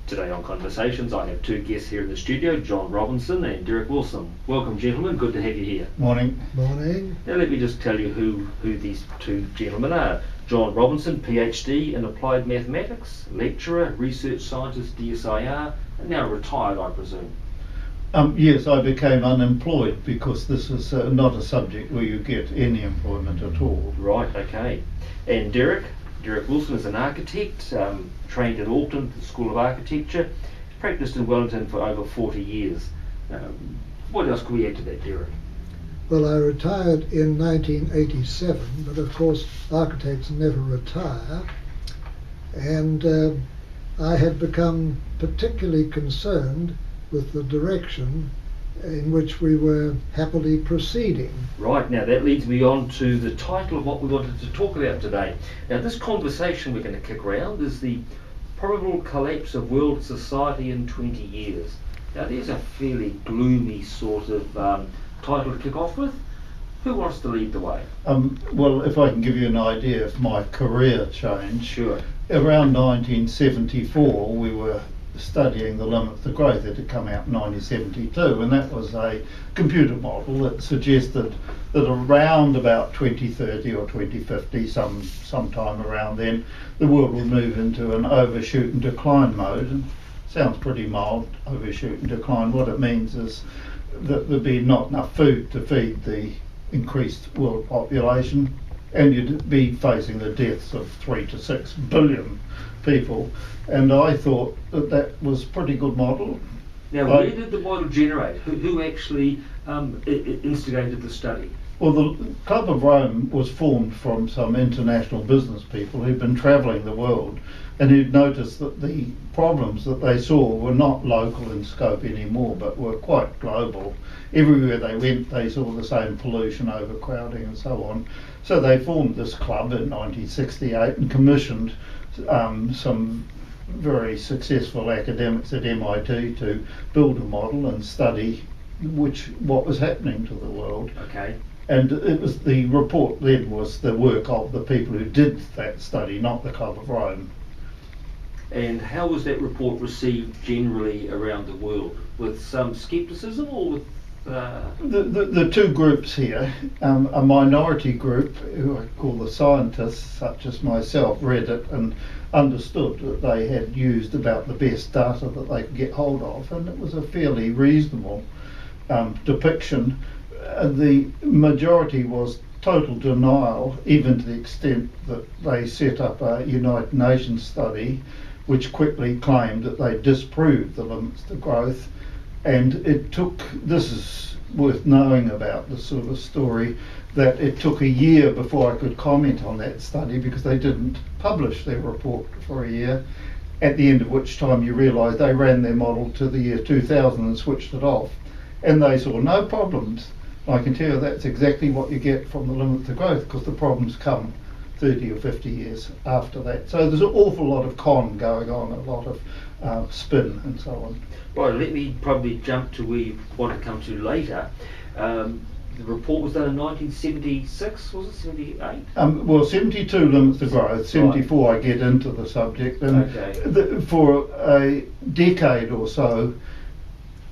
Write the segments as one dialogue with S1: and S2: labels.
S1: Today on Conversations, I have two guests here in the studio, John Robinson and Derek Wilson. Welcome, gentlemen. Good to have you here.
S2: Morning.
S3: Morning.
S1: Now let me just tell you who these two gentlemen are. John Robinson, PhD in Applied Mathematics, lecturer, research scientist, DSIR, and now retired, I presume.
S2: Yes, I became unemployed because this is not a subject where you get any employment at all.
S1: Right, okay. And Derek Wilson is an architect, trained in Auckland, the School of Architecture, practiced in Wellington for over 40 years. What else could we add to that, Derek?
S3: Well, I retired in 1987, but of course architects never retire. And I had become particularly concerned with the direction in which we were happily proceeding.
S1: Right, now that leads me on to the title of what we wanted to talk about today. Now this conversation we're going to kick around is the probable collapse of world society in 20 years. Now there's a fairly gloomy sort of title to kick off with. Who wants to lead the way?
S2: Well, if I can give you an idea of my career change.
S1: Sure.
S2: Around 1974 we were studying the limits to growth. It had come out in 1972, and that was a computer model that suggested that around about 2030 or 2050, sometime around then, the world would move into an overshoot and decline mode. And sounds pretty mild, overshoot and decline. What it means is that there'd be not enough food to feed the increased world population, and you'd be facing the deaths of 3 to 6 billion people. And I thought that that was a pretty good model.
S1: Now, where did the model generate? Who actually instigated the study?
S2: Well, the Club of Rome was formed from some international business people who'd been travelling the world and who'd noticed that the problems that they saw were not local in scope anymore, but were quite global. Everywhere they went, they saw the same pollution, overcrowding and so on. So they formed this club in 1968 and commissioned some very successful academics at MIT to build a model and study what was happening to the world.
S1: Okay.
S2: And it was the report then was the work of the people who did that study, not the Club of Rome.
S1: And how was that report received generally around the world? With some scepticism or with...
S2: The two groups here, a minority group who I call the scientists, such as myself, read it and understood that they had used about the best data that they could get hold of, and it was a fairly reasonable depiction. The majority was total denial, even to the extent that they set up a United Nations study which quickly claimed that they disproved the limits to growth. And it took, this is worth knowing about this sort of story, that it took a year before I could comment on that study because they didn't publish their report for a year, at the end of which time you realise they ran their model to the year 2000 and switched it off. And they saw no problems. I can tell you that's exactly what you get from the limit to growth, because the problems come 30 or 50 years after that. So there's an awful lot of con going on, a lot of spin and so on.
S1: Right, let me probably jump to where you want to come to later. The report was done in 1976, was it 78?
S2: Well, 72 limits to growth, 74 I get into the subject, and
S1: okay.
S2: For a decade or so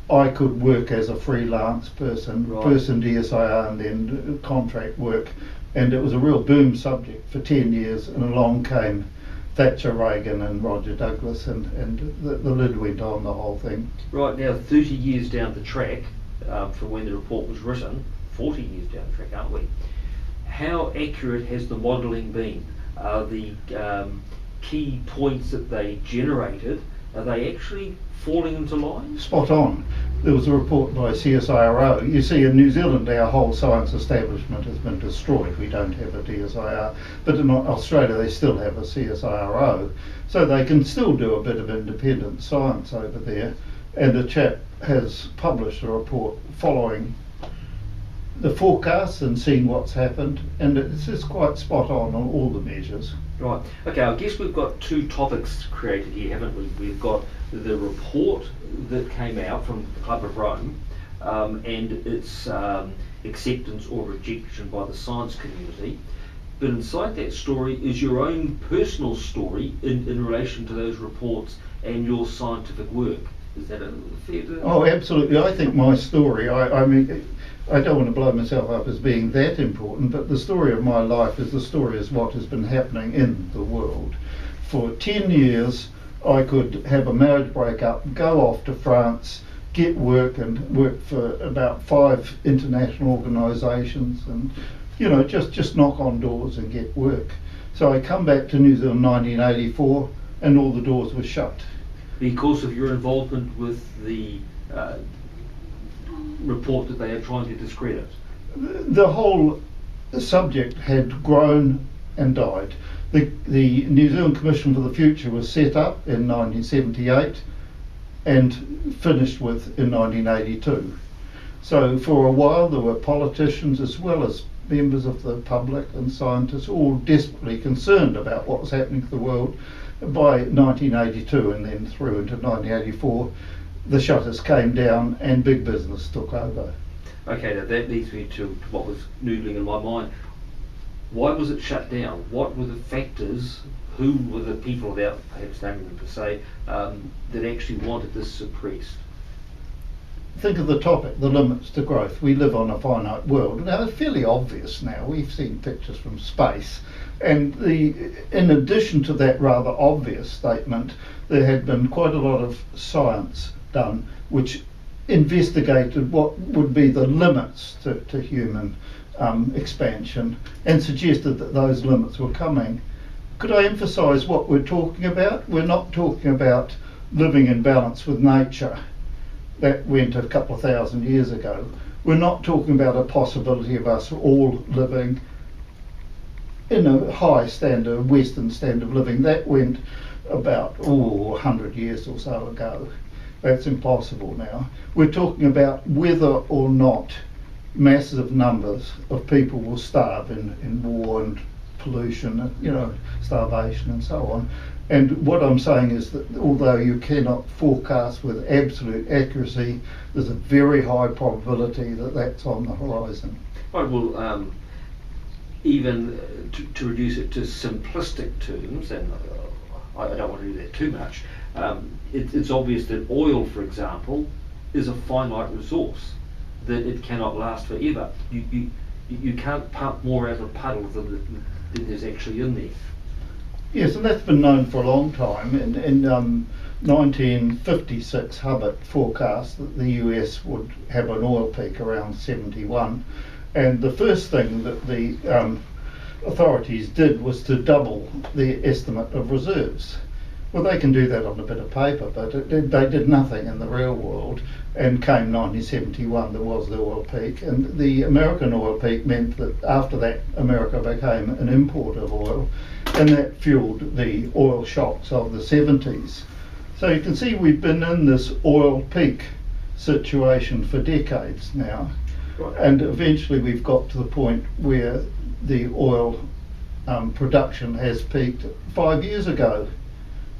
S2: I could work as a freelance person,
S1: Right.
S2: first in DSIR and then contract work, and it was a real boom subject for 10 years, and along came Thatcher, Reagan and Roger Douglas, and the lid went on the whole thing.
S1: Right, now 30 years down the track from when the report was written, 40 years down the track, aren't we? How accurate has the modelling been? Are the key points that they generated, are they actually falling into line?
S2: Spot on. There was a report by CSIRO. You see, in New Zealand our whole science establishment has been destroyed. We don't have a DSIR, but in Australia they still have a CSIRO, so they can still do a bit of independent science over there. And a chap has published a report following the forecasts and seeing what's happened, and it's just quite spot on all the measures.
S1: Right. Okay, I guess we've got two topics created here, haven't we? We've got the report that came out from the Club of Rome and its acceptance or rejection by the science community. But inside that story is your own personal story in relation to those reports and your scientific work. Is that a fair?
S2: Oh, absolutely. I think my story, I mean, I don't want to blow myself up as being that important, but the story of my life is the story of what has been happening in the world. For 10 years, I could have a marriage breakup, go off to France, get work and work for about 5 international organisations and, you know, just knock on doors and get work. So I come back to New Zealand in 1984 and all the doors were shut.
S1: Because of your involvement with the report that they are trying to discredit?
S2: The whole subject had grown and died. The New Zealand Commission for the Future was set up in 1978 and finished with in 1982. So for a while there were politicians as well as members of the public and scientists all desperately concerned about what was happening to the world. By 1982 and then through into 1984, the shutters came down and big business took over.
S1: Okay, now that leads me to what was noodling in my mind. Why was it shut down? What were the factors? Who were the people, without perhaps naming them per se, that actually wanted this suppressed?
S2: Think of the topic, the limits to growth. We live on a finite world. Now it's fairly obvious now. We've seen pictures from space. And in addition to that rather obvious statement, there had been quite a lot of science done which investigated what would be the limits to human expansion and suggested that those limits were coming. Could I emphasise what we're talking about? We're not talking about living in balance with nature. That went a couple of thousand years ago. We're not talking about a possibility of us all living in a high standard, Western standard of living. That went about 100 years or so ago. That's impossible now. We're talking about whether or not massive numbers of people will starve in war and pollution, you know, starvation and so on. And what I'm saying is that although you cannot forecast with absolute accuracy, there's a very high probability that that's on the horizon.
S1: Right, well, even to reduce it to simplistic terms, and I don't want to do that too much, it's obvious that oil, for example, is a finite resource, that it cannot last forever. You can't pump more out of a puddle than there's actually in there.
S2: Yes, and that's been known for a long time. In 1956, Hubbard forecast that the US would have an oil peak around 71, and the first thing that the authorities did was to double the estimate of reserves. Well, they can do that on a bit of paper, but they did nothing in the real world. And came 1971, there was the oil peak, and the American oil peak meant that after that America became an importer of oil, and that fueled the oil shocks of the 70s. So you can see we've been in this oil peak situation for decades now.
S1: Right.
S2: And eventually we've got to the point where the oil production has peaked 5 years ago,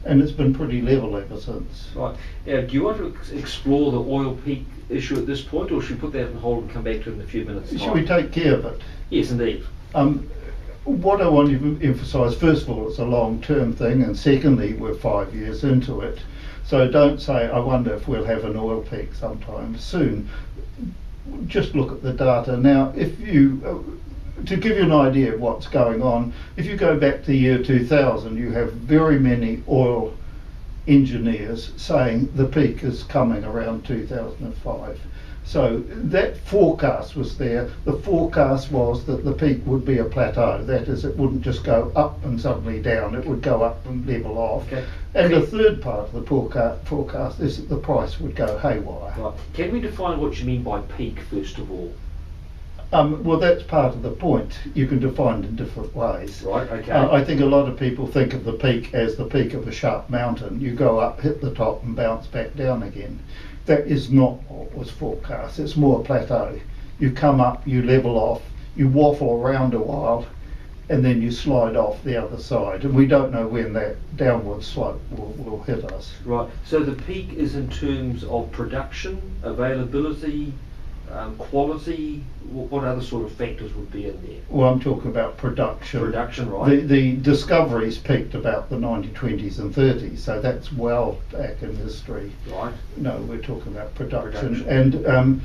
S2: and it's been pretty level ever since.
S1: Right. Now, do you want to explore the oil peak issue at this point, or should we put that on hold and come back to it in a few minutes' time?
S2: Should we take care of it?
S1: Yes, indeed.
S2: What I want to emphasise, first of all, it's a long-term thing, and secondly, we're 5 years into it. So don't say, I wonder if we'll have an oil peak sometime soon. Just look at the data. Now, if you, to give you an idea of what's going on, if you go back to the year 2000, you have very many oil engineers saying the peak is coming around 2005. So that forecast was there. The forecast was that the peak would be a plateau. That is, it wouldn't just go up and suddenly down. It would go up and level off.
S1: Okay.
S2: And the third part of the forecast is that the price would go haywire.
S1: Right. Can we define what you mean by peak, first of all?
S2: Well, that's part of the point. You can define it in different ways.
S1: Right, okay.
S2: I think a lot of people think of the peak as the peak of a sharp mountain. You go up, hit the top and bounce back down again. That is not what was forecast. It's more a plateau. You come up, you level off, you waffle around a while, and then you slide off the other side. And we don't know when that downward slope will hit us.
S1: Right. So the peak is in terms of production, availability, quality? What other sort of factors would be in there?
S2: Well, I'm talking about production.
S1: Production, right.
S2: The discoveries peaked about the 1920s and 30s, so that's well back in history.
S1: Right.
S2: No, we're talking about production. And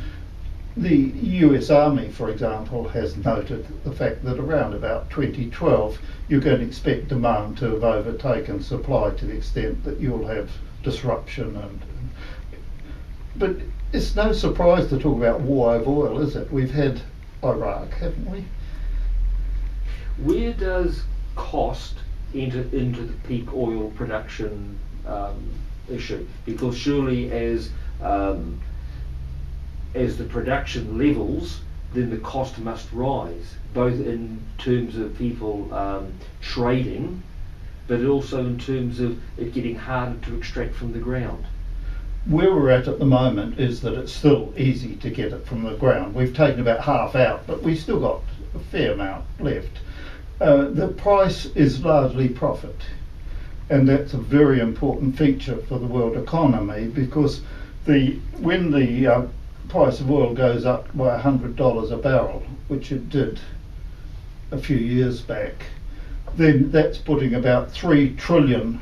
S2: the US Army, for example, has noted the fact that around about 2012 you're going to expect demand to have overtaken supply to the extent that you'll have disruption. But it's no surprise to talk about war over oil, is it? We've had Iraq, haven't we?
S1: Where does cost enter into the peak oil production issue? Because surely as the production levels, then the cost must rise, both in terms of people trading, but also in terms of it getting harder to extract from the ground.
S2: Where we're at the moment is that it's still easy to get it from the ground. We've taken about half out, but we've still got a fair amount left. The price is largely profit, and that's a very important feature for the world economy, because when the price of oil goes up by $100 a barrel, which it did a few years back, then that's putting about 3 trillion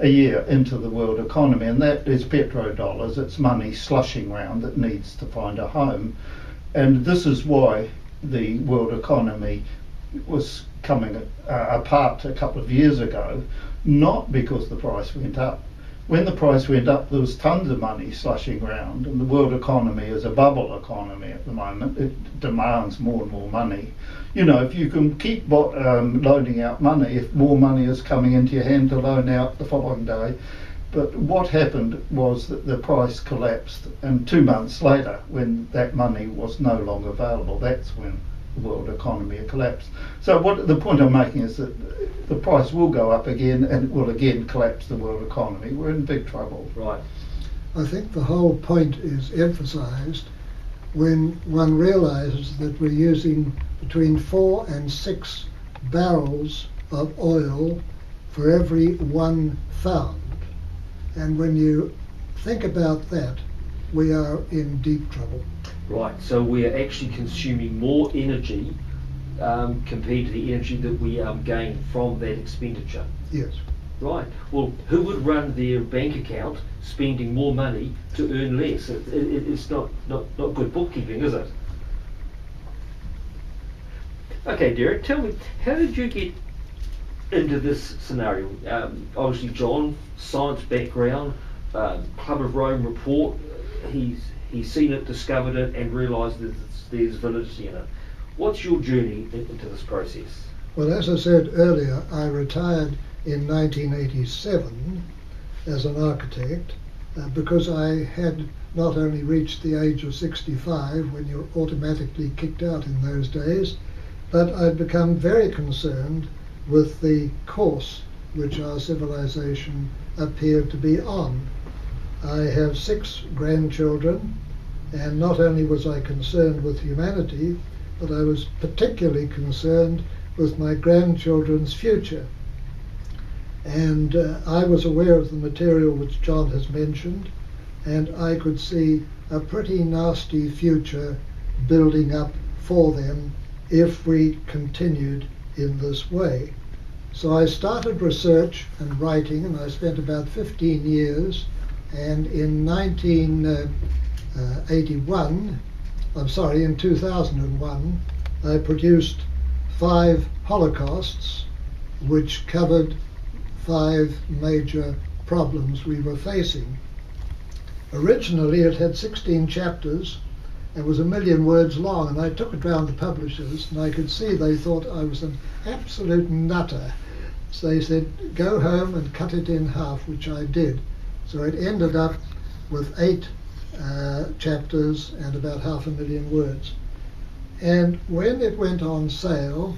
S2: a year into the world economy, and that is petrodollars. It's money slushing around that needs to find a home, and this is why the world economy was coming apart a couple of years ago, not because the price went up. When the price went up, there was tons of money slushing around, and the world economy is a bubble economy at the moment. It demands more and more money. You know, if you can keep loaning out money, if more money is coming into your hand to loan out the following day. But what happened was that the price collapsed, and 2 months later, when that money was no longer available, that's when the world economy collapsed. So the point I'm making is that the price will go up again, and it will again collapse the world economy. We're in big trouble.
S1: Right.
S3: I think the whole point is emphasized when one realizes that we're using between 4 and 6 barrels of oil for every 1 found. And when you think about that, we are in deep trouble.
S1: Right, so we are actually consuming more energy compared to the energy that we gain from that expenditure.
S3: Yes.
S1: Right. Well, who would run their bank account spending more money to earn less? It's not good bookkeeping, is it? Okay, Derek, tell me, how did you get into this scenario? Obviously, John, science background, Club of Rome report, he's seen it, discovered it, and realised that there's validity in it. What's your journey into this process?
S3: Well, as I said earlier, I retired in 1987 as an architect because I had not only reached the age of 65, when you're automatically kicked out in those days, but I'd become very concerned with the course which our civilization appeared to be on. I have 6 grandchildren, and not only was I concerned with humanity, but I was particularly concerned with my grandchildren's future. And I was aware of the material which John has mentioned, and I could see a pretty nasty future building up for them if we continued in this way. So I started research and writing, and I spent about 15 years, and in 2001, I produced 5 holocausts which covered 5 major problems we were facing. Originally it had 16 chapters and was 1 million words long, and I took it round to publishers, and I could see they thought I was an absolute nutter. So they said, go home and cut it in half, which I did. So it ended up with 8 chapters and about 500,000 words. And when it went on sale,